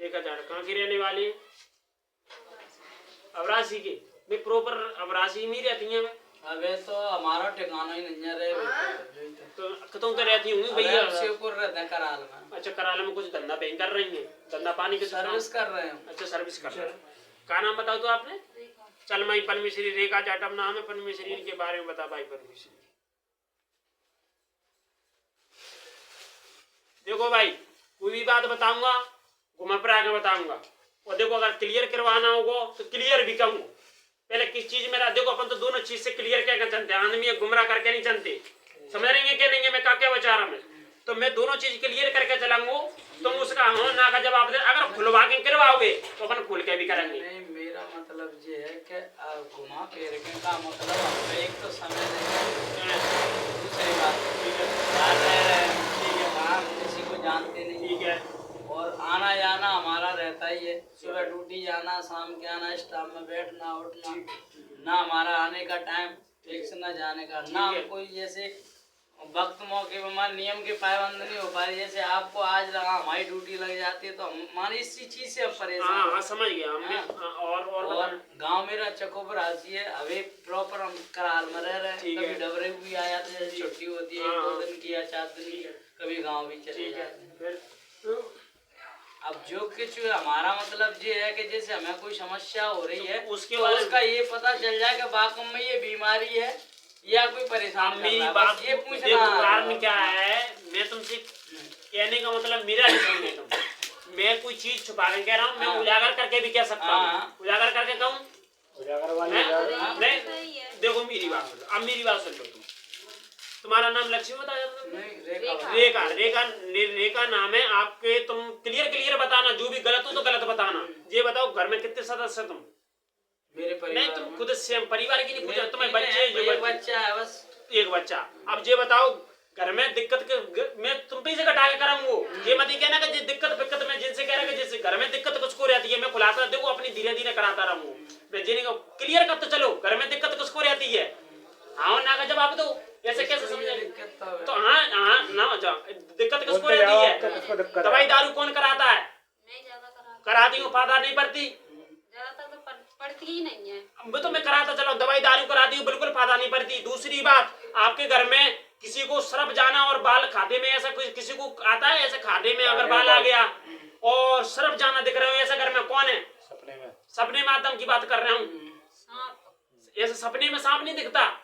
1000। कहाँ की रहने वाली है? अवरासी की। मैं प्रॉपर अवरासी में रहती हैं? अबे तो हमारा ठिकाना ही नहीं है रे। तो तुम तो रहती होंगी भैया शिवपुर रहते हैं कराल में। अच्छा, कराल में कुछ धंधा पेन कर रही हैं? धंधा पानी के सर्विस कर रहे हैं। अच्छा, सर्विस कर रहे हैं। क्या नाम बताओ तो आपने? चल माई परमेश्वरी, रेखा जाटव नाम है। परमेश्वरी के बारे में बता भाई। परमेश्वरी देखो भाई, कोई भी बात बताऊंगा घुमा फिरा के बताऊंगा, और देखो अगर क्लियर करवाना होगा तो क्लियर भी कहूंगा। पहले किस चीज में देखो, अपन तो दोनों चीज से क्लियर क्या चलते हैं, आदमी गुमराह करके नहीं चलते। समझ रही है क्या नहीं है मैं क्या विचार में? तो मैं दोनों चीज क्लियर करके चलाऊंगा। तुम उसका हाँ ना का जवाब दे। अगर खुलवा के करवाओगे तो अपन खुल के भी करेंगे। नहीं, मेरा मतलब ये है कि घुमा फिर के का मतलब हम एक तो समय देंगे, दूसरी बात बाहर रह रहे हैं, ठीक है, वहाँ किसी को जानते नहीं, ठीक है, और आना जाना हमारा रहता ही है। सुबह ड्यूटी जाना, शाम के आना, स्टाफ में बैठना उठना, ना हमारा आने का टाइम फिक्स, ना जाने का, ना कोई जैसे वक्त मौके पर हमारे नियम के पाबंद नहीं हो पाए। जैसे आपको आज लगा हमारी ड्यूटी लग जाती है तो हमारी इसी चीज से परेशान। हाँ, समझ गया। और गांव मेरा चकोबर हाजी है। अभी प्रॉपर हम कराल में रह रहे हैं। कभी डबरे भी आ जाते हैं, छुट्टी होती है 2 दिन की या 4 दिन की, कभी गांव भी चले जाते हैं। अब जो कुछ हमारा मतलब ये है कि जैसे हमें कोई समस्या हो रही है उसका ये पता चल जाए कि वाकई में ये बीमारी है या कोई परेशान। मेरी बात ये पूछना कारण क्या है, मैं तुमसे कहने का मतलब मेरा नहीं समझने का, मैं कोई चीज छुपा के कह रहा हूँ, मैं उजागर करके भी कह सकता हूँ। उजागर करके कहूँ नहीं, देखो मेरी बात सुन लो। अब मेरी बात सुन लो। तुम्हारा नाम लक्ष्मी बताया? रेखा। रेखा नाम है आपके। तुम क्लियर बताना, जो भी गलत हो तो गलत बताना। ये बताओ घर में कितने सदस्य तुम? मेरे परिवार नहीं, तुम खुद से परिवार की नहीं पूछा, तुम्हें बच्चे? एक बच्चा है बस, एक बच्चा। अब ये बताओ घर में दिक्कत के मैं तुम पे से घटा के कराऊंगा। ये मत कहना कि दिक्कत में जिनसे कह रहा है कि जैसे घर में दिक्कत कुछ को रहती है मैं खुलाता देखो अपनी धीरे कराता रहूंगा। मैं जिन्हें क्लियर कर तो चलो घर में दिक्कत कुछ को रहती है, हाँ ना का जवाब दो। ऐसे कैसे समझे? तो हाँ ना दिक्कत किसको रहती है? दवाई दारू कौन कराता है? कराती हूँ, फायदा नहीं पड़ती, पड़ती ही नहीं है। तो मैं कराता चलो, दवाई दारू कराती हूँ, बिल्कुल फायदा नहीं पड़ती। दूसरी बात, आपके घर में किसी को सरफ जाना और बाल खाते में ऐसा कुछ किसी को आता है? ऐसे खाते में अगर बाल आ गया और सरफ जाना दिख रहे हो, ऐसा घर में कौन है? सपने में आदम की बात कर रहा हूँ। ऐसे सपने में सांप नहीं दिखता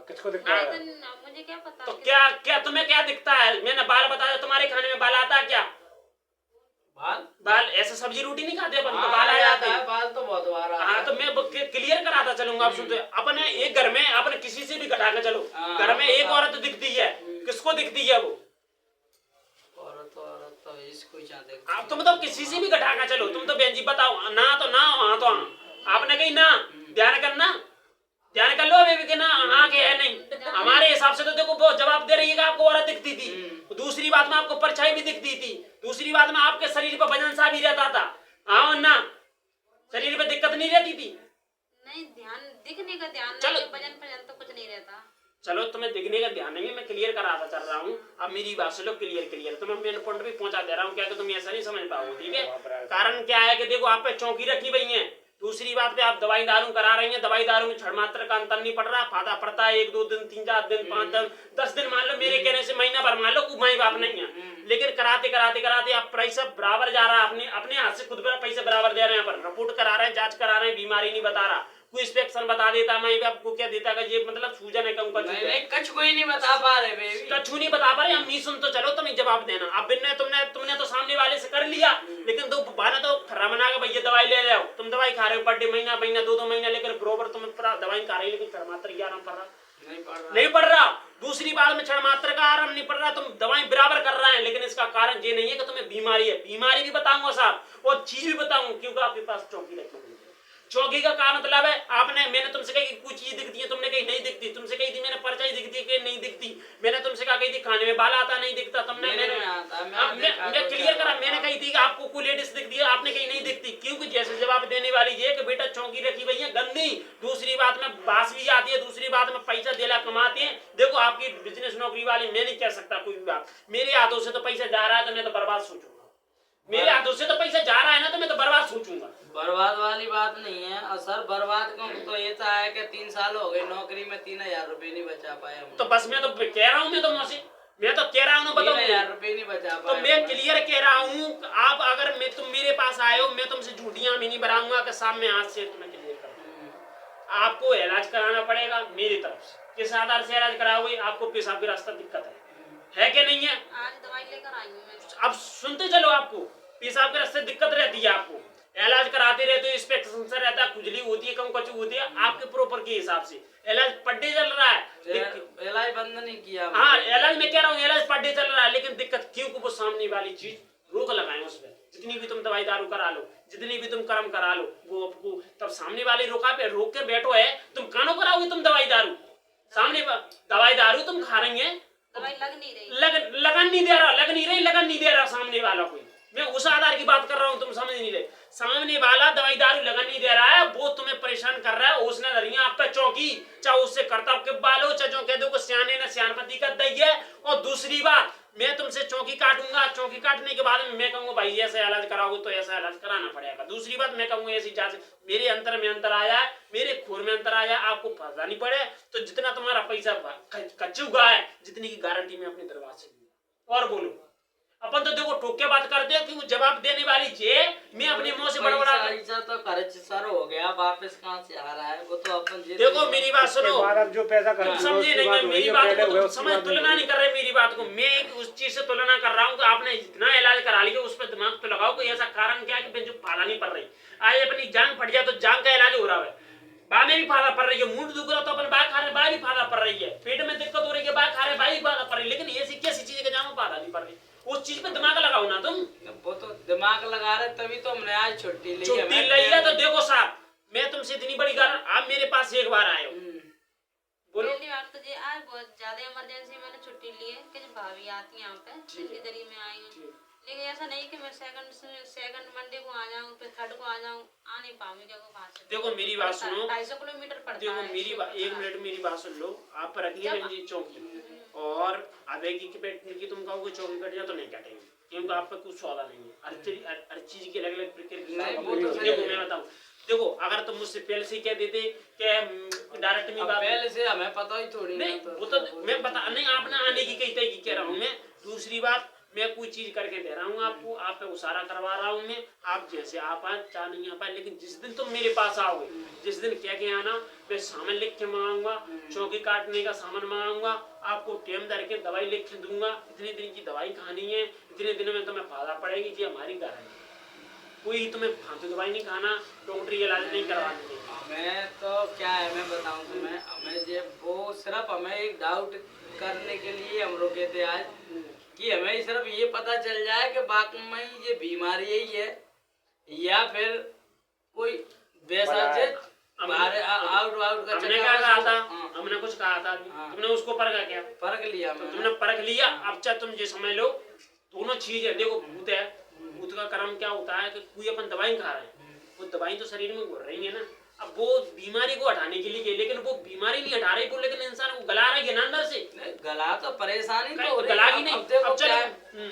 किसको दिखता है? मुझे क्या पता। तो क्या तुम्हें क्या दिखता है? मैंने बाल बताया, तुम्हारे खाने में बाल आता है क्या? बाल ऐसे सब्जी रोटी नहीं खाते अपन, तो बाल आ जाता है। बाल तो बहुत बार आता है। हाँ, तो मैं क्लियर कराता चलूंगा। आप सुनते अपने एक घर में अपने किसी से भी घटा के चलो, घर में एक औरत दिखती है, किसको दिखती है वो? औरत तो इसको ही चाहते। आप तुम तो किसी से भी घटा के चलो, तुम तो बहन जी बताओ ना तो ना, हाँ तो हाँ। आपने कही ना, ध्यान कर लो अभी कि ना हाँ के है नहीं। हमारे हिसाब से तो देखो वो जवाब दे रही है कि आपको औरत दिखती थी, दूसरी बात में आपको परछाई भी दिखती थी, दूसरी बात में आपके शरीर पर वजन सा भी रहता था, हाँ ना? शरीर पे दिक्कत नहीं रहती थी? नहीं, ध्यान दिखने का ध्यान चलो, वजन तो कुछ नहीं रहता। चलो तुम्हें दिखने का ध्यान नहीं है, मैं क्लियर कराता चल रहा हूँ। अब मेरी बात सुनो, क्लियर तुम्हें मेन पॉइंट भी पहुंचा दे रहा हूँ, क्या कि तुम ऐसा नहीं समझ पाओगे, ठीक है? कारण क्या है कि देखो आप पे चौकी रखी हुई है। दूसरी बात पे आप दवाई दारू करा रही हैं, दवाई दारू में क्षण मात्र का अंतर नहीं पड़ रहा, फायदा पड़ता है 1-2 दिन, 3-4 दिन, 5 दिन, 10 दिन, मान लो मेरे कहने से महीना भर मान लो, कोई माई बाप नहीं है, लेकिन कराते आप पैसा बराबर जा रहा है, अपने हाथ से खुद पर पैसे बराबर दे रहे हैं, पर रिपोर्ट करा रहे हैं, जांच करा रहे हैं, बीमारी नहीं बता रहा, कोई इंस्पेक्शन बता देता, मैं आपको क्या देता कि ये मतलब सूजन है, कछ कोई नहीं बता पा रहे बेबी, कछु नहीं बता पा रहे। हम नहीं सुन तो चलो, तुम जवाब देना। अब तुमने तो सामने वाले से कर लिया, लेकिन दो बहाना तो खर्रा बना के भैया दवाई ले आओ। तुम दवाई खा रहे हो पर डे, महीना 2-2 महीना लेकर बरोबर तुम दवाई खा रही, लेकिन क्षण मात्र आराम पड़ रहा नहीं पड़ रहा। दूसरी बात में क्षण मात्र का आराम नहीं पड़ रहा, तुम दवाई बराबर कर रहे हैं, लेकिन इसका कारण ये नहीं है कि तुम्हें बीमारी है। बीमारी भी बताऊंगा साहब, और चीज भी बताऊंगा, क्योंकि आपके पास चौकी रखी हुई है। चौकी का क्या मतलब है? मैंने तुमसे कही कि कुछ चीज दिखती है, तुमने कही नहीं दिखती। तुमसे कही थी मैंने परछाई दिखती है कि नहीं दिखती। मैंने तुमसे कहा कही थी खाने में बाल आता नहीं दिखता, तुमने मैं क्लियर करा। मैंने कही थी कि आपको कोई लेडीज दिखती है, आपने कही नहीं दिखती, क्योंकि जैसे जवाब देने वाली ये कि बेटा चौकी रखी हुई है गंदी। दूसरी बात में बास भी आती है, दूसरी बात में पैसा देला कमाते हैं। देखो आपकी बिजनेस नौकरी वाली, मैं नहीं कह सकता कोई भी बात, मेरे हाथों से तो पैसा जा रहा है तो मैं तो बर्बाद सोचूंगा। मेरे हाथों से तो पैसा जा रहा है ना, तो मैं तो बर्बाद सोचूंगा। बर्बाद वाली बात नहीं है और सर, बर्बाद का तो ये था है कि 3 साल हो गए नौकरी में, 3000 रुपए नहीं बचा पाए हम। तो बस मैं तो कह रहा हूँ, मैं तो मौसी, मैं तो कह रहा हूँ ना, बताओ 3000 रुपए नहीं बचा तो पाए। मैं क्लियर कह रहा हूँ, आप अगर मैं तुम मेरे पास आए हो, मैं तुमसे झूठियां भी नहीं बनाऊंगा कि सामने आज से तुम्हें क्लियर कर, आपको इलाज कराना पड़ेगा मेरी तरफ से। किस आधार से इलाज कराओगे? आपको पेशाब की रास्ता दिक्कत है कि नहीं है? आज दवाई लेकर आई हूँ मैं। अब सुनते चलो, आपको पेशाब के रास्ते दिक्कत रहती है, आपको इलाज कराते रहते हो, इंस्पेक्शन से रहता है, खुजली होती है, कम कचू होती है, आपके प्रॉपर के हिसाब से इलाज पर डे चल रहा है। इलाज बंद नहीं किया। हाँ, इलाज मैं कह रहा हूँ, इलाज पर डे चल रहा है, लेकिन दिक्कत क्यों को वो सामने वाली चीज रोक लगाए उस पर। जितनी भी तुम दवाई दारू करा लो, जितनी भी तुम कर्म करा लो, वो आपको तब सामने वाले रोका पे रोक के बैठो है, तुम कानों कराओगे तुम दवाई दारू, सामने दवाई दारू तुम खा रही है, दवाई लग नहीं रही, लगन नहीं दे रहा, लग नहीं रही, लगन नहीं दे रहा सामने वाला कोई। मैं उस आधार की बात कर रहा हूँ, तुम समझ नहीं रहे। सामने वाला दवाई दारू लगन नहीं दे रहा है, वो तुम्हें परेशान कर रहा है, उसने धरी आप पे चौकी, चाहे उससे करता के बालो, चाहे जो कह दो को सियाने न सियानपति का दई है। और दूसरी बात, मैं तुमसे चौकी काटूंगा, चौकी काटने के बाद मैं कहूंगा भाई ऐसा इलाज कराओगे तो ऐसा इलाज कराना पड़ेगा। दूसरी बात मैं कहूंगा ऐसी जांच, मेरे अंतर में अंतर आया है, मेरे खून में अंतर आया, आपको फंसा नहीं पड़े तो जितना तुम्हारा पैसा कच्चुगा है, जितनी की गारंटी मैं अपने दरबार से दूंगा। और बोलो, अपन तो देखो ठोक के बात करते हैं कि वो जवाब देने वाली जे, मैं अपने मुंह से बड़बड़ा तो खर्च सर हो गया, वापस कहाँ से आ रहा है वो तो अपन। देखो मेरी बात सुनो, जो पैसा तुम समझे नहीं, मेरी बात को तुम समझ तुलना नहीं कर रहे मेरी बात को। मैं उस चीज से तुलना कर रहा हूँ कि आपने जितना इलाज करा लिया उस पर दिमाग तो लगाओ कि ऐसा कारण क्या है कि जो फाला नहीं पड़ रही। आज अपनी जांग फट जाए तो जांग का इलाज हो रहा है, बा में भी फाला पड़ रही है, मूड दुख रहा तो अपन बा खा रहे, बा भी फाला पड़ रही है, पेट में दिक्कत हो रही है, बा खा रहे, बा भी फाला पड़ रही है। लेकिन ऐसी कैसी चीज के जाम फाला नहीं पड़ रही, उस चीज पे दिमाग लगाओ ना तुम। वो तो दिमाग लगा रहे तभी तो हमने आज छुट्टी ली है। तो देखो साहब, मैं तुमसे इतनी बड़ी गारंटी, आप मेरे पास एक बार आए हो, बोलो। पहली बार तो जी आज बहुत ज्यादा इमरजेंसी मैंने छुट्टी ली है कि भाभी आती है यहाँ पे, दिल्ली में आई हूँ। लेकिन ऐसा नहीं कि मैं सेकंड मंडे को आ जाऊँ, फिर थर्ड को आ जाऊँ, आ नहीं पाऊंगी क्या वहाँ से। देखो मेरी बात सुनो, 250 किलोमीटर पड़ता देखो है। मेरी बात, एक मिनट मेरी बात सुन लो। आप रखिए रंजीत चौकी, और आवेगी की बैठने की तुम कहोगे चौकी कट जाए तो नहीं कटेंगे, क्योंकि आप पे कुछ सौदा नहीं है। हर चीज की अलग अलग प्रक्रिया। देखो मैं बताऊँ, देखो अगर तुम मुझसे पहले से कह देते कि डायरेक्ट में बात, पहले से हमें पता ही थोड़ी नहीं, वो तो मैं पता नहीं, आपने आने की कही तय कह रहा हूँ मैं। दूसरी बात, मैं कोई चीज करके दे रहा हूँ आपको, आप पे उसारा करवा रहा हूँ मैं, आप जैसे आ पाए चाह नहीं आ पाए, लेकिन जिस दिन तुम मेरे पास आओगे, जिस दिन कह के आना, मैं सामान लिख के मंगाऊंगा, चौकी काटने का सामान मंगाऊंगा, आपको टेम दर के दवाई लिख के दूंगा, इतने दिन की दवाई खानी है, इतने दिन में तुम्हें फायदा पड़ेगी, ये हमारी गारंटी। कोई तुम्हें फालतू दवाई नहीं खाना, डॉक्टरी इलाज नहीं करवाने। हमें तो क्या है, मैं बताऊं तुम्हें, हमें जो वो सिर्फ हमें एक डाउट करने के लिए हम रुके थे आज, कि हमें सिर्फ ये पता चल जाए कि बाकी में ये बीमारी यही है या फिर कोई वैसा आउट का। हमने क्या कहा था, हमने कुछ कहा था, तुमने उसको परखा क्या? परख लिया, तुमने परख लिया। अब चाहे तुम ये समझ लो, दोनों चीज है। देखो भूत है, भूत का कर्म क्या होता है कि कोई अपन दवाई खा रहे हैं, वो दवाई तो शरीर में घुल रही है ना, अब वो बीमारी को हटाने के लिए, लेकिन वो बीमारी नहीं हटा रही, लेकिन इंसान को गला रही है ना अंदर से। गला तो परेशानी तो गला ही नहीं। अब चलो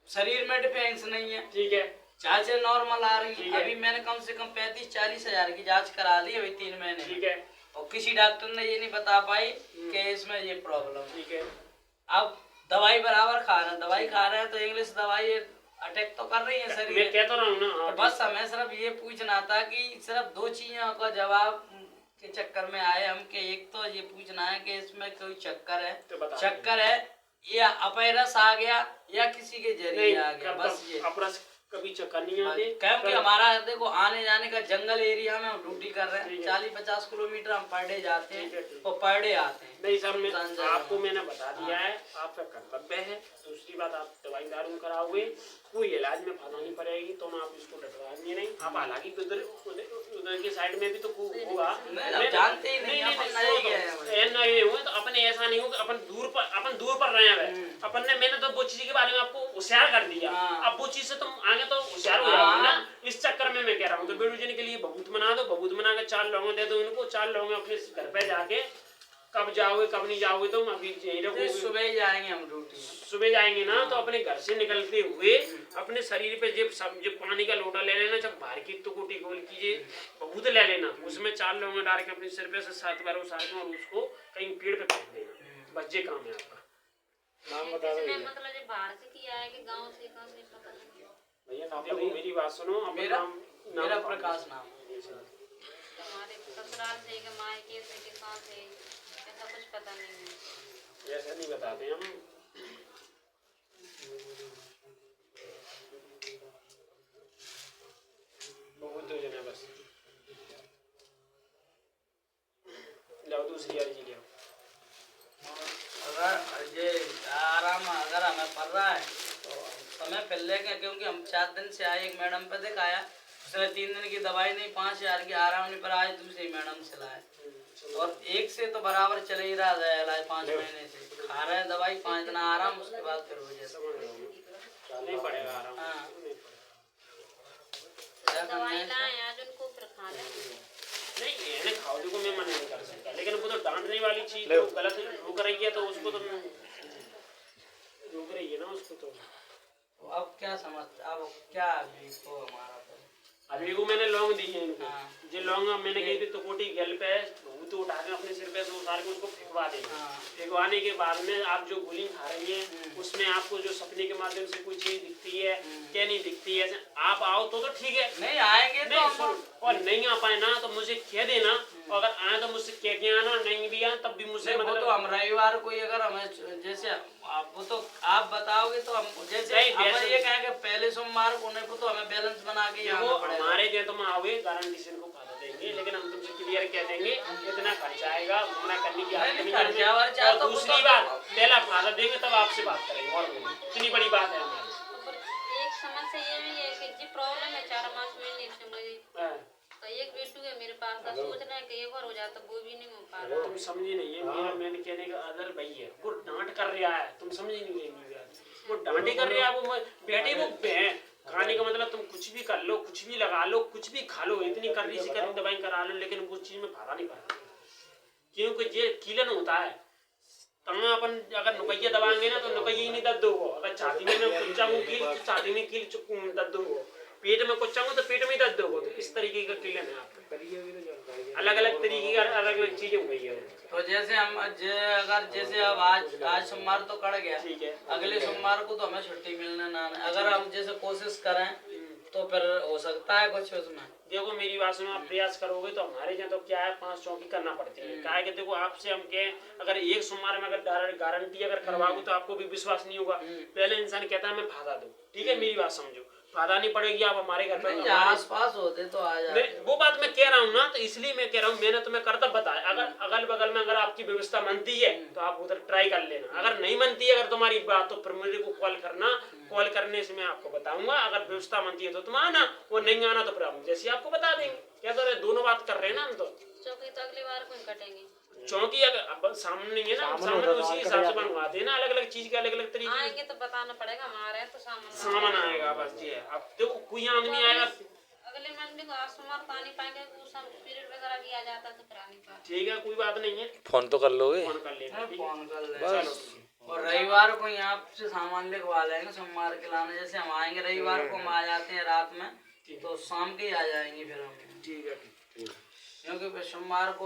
शरीर में डिफेंस नहीं है, ठीक है, जांचें नॉर्मल आ रही है। अभी मैंने कम से कम 35-40 हजार की जांच करा ली अभी 3 महीने, ठीक है, और किसी डॉक्टर ने ये नहीं बता पाई कि इसमें ये प्रॉब्लम, ठीक है। अब दवाई बराबर खा रहे हैं, दवाई खा रहे हैं तो इंग्लिश दवाई अटैक तो कर रही है शरीर। मैं कहता रहा हूँ ना, तो बस हमें सिर्फ ये पूछना था कि सिर्फ 2 चीजों का जवाब के चक्कर में आए हम, कि एक तो ये पूछना है कि इसमें कोई चक्कर है, तो चक्कर है या अपैरस आ गया या किसी के जरिए आ गया, बस ये। अपरस कभी चक्कर नहीं आते, क्योंकि हमारा देखो आने जाने का जंगल एरिया में हम ड्यूटी कर रहे हैं, 40-50 किलोमीटर हम पर डे जाते हैं और पर डे आते हैं। नहीं सर, मैं आपको मैंने बता दिया है, आपका कर्तव्य है। दूसरी बात, आप दवाई दारू कराओगे, कोई इलाज में फायदा नहीं पड़ेगी, तो आप इसको डटवाएंगे नहीं। आप हालांकि उधर के साइड में भी तो होगा, जानते ही नहीं, नहीं हुए तो अपने ऐसा नहीं हो कि अपन दूर पर रहे हैं। अपन ने, मैंने तो वो चीज के बारे में आपको होशियार कर दिया, अब वो चीज से तुम आगे तो होशियार हो जाओगे ना। इस चक्कर में मैं कह रहा हूँ कि बेडू जी के लिए बबूत बना दो, बबूत बना के 4 लोगों दे दो इनको, 4 लोगों अपने घर पे जाके कब जाओगे कब नहीं जाओगे तुम अभी यहीं रहोगे? सुबह ही जाएंगे हम ड्यूटी। सुबह जाएंगे ना तो अपने घर से निकलते हुए अपने शरीर पे जब पानी का लोटा ले लेना, जब बाहर की टुकुटी गोल कीजिए बहुत ले लेना, उसमें 4 लौंगे डाल के अपने सिर पे से 7 बार उछाल के और उसको कहीं पेड़ पे फेंक देना, बस ये काम है आपका। नाम बता दो मतलब जो बाहर से किया है कि गांव से कहाँ से पता नहीं भैया। देखो मेरी बात सुनो, मेरा प्रकाश नाम। हमारे ससुराल से कि मायके से कि कहाँ से ऐसा कुछ पता नहीं है। ऐसा नहीं बताते हम। बहुत हो जाना बस। लाओ दूसरी वाली जी लाओ। अगर ये आराम अगर हमें पड़ रहा है तो समय पहले लेंगे, क्योंकि हम 4 दिन से आए, एक मैडम पे दिखाया, उसने 3 दिन की दवाई नहीं, 5000 की आराम नहीं पर आज दूसरी मैडम से लाए, और एक से तो बराबर चले ही रहा है इलाज 5 महीने से खा रहे हैं दवाई, 5 दिन आराम, उसके बाद फिर हो जाए नहीं पड़ेगा आराम। हाँ। दवाई लाए आज उनको फिर खा लें। नहीं ये खाओ को मैं मना नहीं कर सकता, लेकिन वो तो डांटने वाली चीज तो गलत रुक रही है, तो उसको तो रुक रही है ना उसको तो अब क्या समझ, अब क्या अभी तो हमारा तो अभी को मैंने लौंग दी है इनको। हाँ। जो लौंग मैंने कही थी तो कोटी गल पे तो उठा के अपने सिर पे से उतार के उसको फेंकवा देना। हाँ। फेंकवाने के बाद में आप जो गोली खा रही हैं उसमें आपको जो सपने के माध्यम से कोई चीज दिखती है क्या नहीं दिखती है, आप आओ तो ठीक है, नहीं आएंगे नहीं तो सुन, और नहीं आ पाए ना तो मुझे कह देना, और अगर आए तो मुझसे कह के आना, नहीं भी आए तब भी मुझसे वो तो हम रविवार को ही अगर हमें जैसे आप वो तो आप बताओगे तो हम जैसे अपन ये कहेंगे पहले सोमवार को नहीं तो हमें बैलेंस बना के वो हमारे जो तुम आओगे गारंटी से इनको फायदा देंगे, लेकिन हम तुमसे क्लियर कह देंगे इतना खर्चा आएगा, घूमना करने की आदत नहीं है। और दूसरी बात पहला फायदा देंगे तब आपसे बात करेंगे, और इतनी बड़ी बात है हमारी। एक समस्या ये भी है कि जी प्रॉब्लम है 4 मास में से मुझे, तो एक बेटू है मेरे पास, तो सोच रहे हैं कि एक बार हो जाता वो भी नहीं हो पा रहा। तुम समझी नहीं है मेरा, मैंने कहने का अदर भाई है, वो डांट कर रहा है, तुम समझी नहीं रही, वो डांटे कर रहा है, वो बैठे वो खाने का मतलब तुम कुछ भी कर लो, कुछ भी लगा लो, कुछ भी खा लो, इतनी कर सी कर दवाई करा लो, लेकिन वो चीज में फायदा नहीं पड़ता, क्योंकि ये कीलन होता है। तंगा अपन अगर नुकैया दबाएंगे ना तो नुकैया ही नहीं दर्द होगा, अगर छाती में कुच्चा हूँ कील तो छाती में कील दर्द होगा, पेट में कुच्चा हूँ तो पेट में दर्द होगा, तो इस तरीके का कीलन है आपका, अलग अलग तरीके का अलग अलग चीजें हो गई है। तो जैसे हम अगर जैसे अब आज सोमवार तो कट गया, ठीक है, अगले सोमवार को तो हमें छुट्टी मिलने ना, अगर हम जैसे कोशिश करें तो फिर हो सकता है कुछ उसमें। देखो मेरी बात सुनो, आप प्रयास करोगे तो हमारे यहाँ तो क्या है 5 चौकी करना पड़ती है, क्या है कि देखो आपसे हम के अगर एक सोमवार में अगर गारंटी अगर करवाओगे तो आपको भी विश्वास नहीं होगा, पहले इंसान कहता है मैं फायदा दूं, ठीक है मेरी बात समझो, फायदा नहीं पड़ेगी, आप हमारे घर पे आस पास होते तो आ जाए, वो बात मैं कह रहा हूँ ना, तो इसलिए मैं कह रहा हूँ, मैंने तुम्हें कर्तव्य बताया, अगर अगल बगल में अगर आपकी व्यवस्था बनती है तो आप उधर ट्राई कर लेना, अगर नहीं बनती है अगर तुम्हारी बात तो फिर मुझे को कॉल करना, कॉल करने से मैं आपको बताऊंगा, अगर व्यवस्था बनती है तो तुम आना, वो नहीं आना तो फिर हम जैसे आपको बता देंगे, क्या तो दोनों बात कर रहे हैं ना हम तो। चौकी तो अगली बार को ही कटेंगे, चौकी अगर सामने नहीं है ना, सामने उसी हिसाब से बनवाते हैं ना, अलग अलग चीज के अलग अलग तरीके आएंगे तो बताना पड़ेगा, हमारे तो सामान आएगा, बस ये अब देखो कोई आदमी आएगा अगले मंडे को, आज सोमवार तो आ नहीं पाएंगे, पीरियड वगैरह भी आ जाता तो फिर आ नहीं पाएंगे। ठीक है कोई बात नहीं है, फोन तो कर लोगे, फोन कर लेना, फोन कर ले चलो। और रविवार को यहाँ से सामान लिखवा लेंगे सोमवार के लाने, जैसे हम आएंगे रविवार को हम आ जाते हैं रात में तो शाम के ही आ जाएंगे फिर हम, ठीक है, क्योंकि सोमवार को